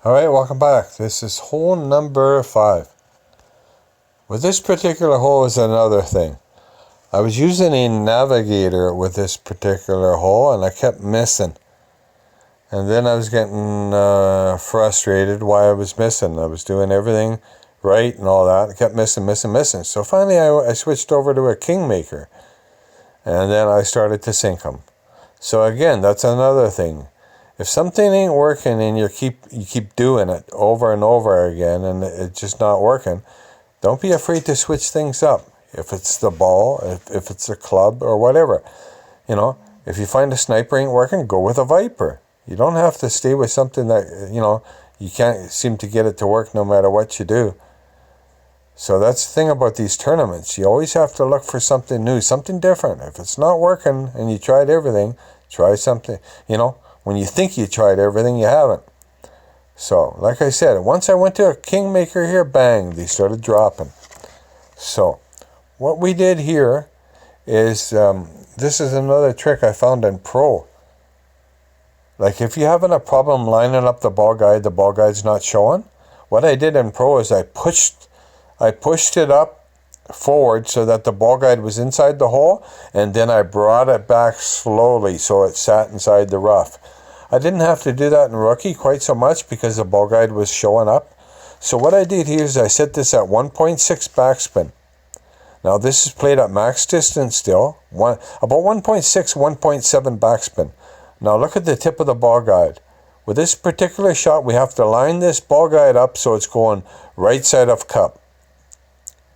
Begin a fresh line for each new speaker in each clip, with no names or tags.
Alright, welcome back. This is hole number 5. With this particular hole is another thing. I was using a navigator with this particular hole and I kept missing. And then I was getting frustrated why I was missing. I was doing everything right and all that. I kept missing. So finally I switched over to a Kingmaker. And then I started to sink them. So again, that's another thing. If something ain't working and you keep doing it over and over again and it's just not working, don't be afraid to switch things up. If it's the ball, if it's a club or whatever. You know, if you find a sniper ain't working, go with a Viper. You don't have to stay with something that, you know, you can't seem to get it to work no matter what you do. So that's the thing about these tournaments. You always have to look for something new, something different. If it's not working and you tried everything, try something, you know. When you think you tried everything, you haven't. So, like I said, once I went to a Kingmaker here, bang, they started dropping. So, what we did here is, this is another trick I found in Pro. Like, if you're having a problem lining up the ball guide's not showing, what I did in Pro is I pushed it up forward so that the ball guide was inside the hole, and then I brought it back slowly so it sat inside the rough. I didn't have to do that in Rookie quite so much because the ball guide was showing up. So what I did here is I set this at 1.6 backspin. Now this is played at max distance still, about 1.6, 1.7 backspin. Now look at the tip of the ball guide. With this particular shot, we have to line this ball guide up so it's going right side of cup.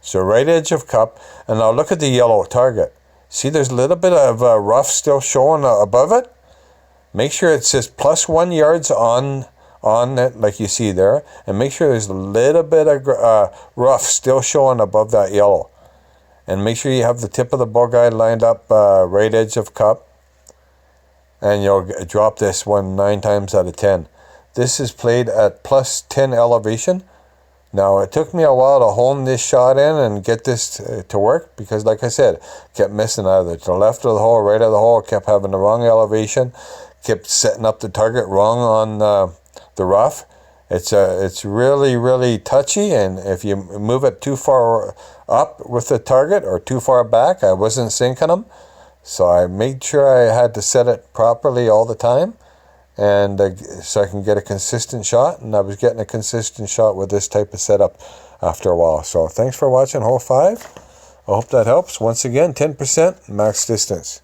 So right edge of cup, and now look at the yellow target. See, there's a little bit of rough still showing above it. Make sure it says +1 yards on it, like you see there, and make sure there's a little bit of rough still showing above that yellow. And make sure you have the tip of the ball guide lined up right edge of cup, and you'll drop this one 9 times out of 10. This is played at +10 elevation. Now, it took me a while to hone this shot in and get this to work because, like I said, kept missing either to the left of the hole, right of the hole, kept having the wrong elevation, kept setting up the target wrong on the rough. It's really, really touchy, and if you move it too far up with the target or too far back, I wasn't sinking them. So I made sure I had to set it properly all the time, and so I can get a consistent shot, and I was getting a consistent shot with this type of setup after a while. So thanks for watching hole 5. I hope that helps. Once again, 10% max distance.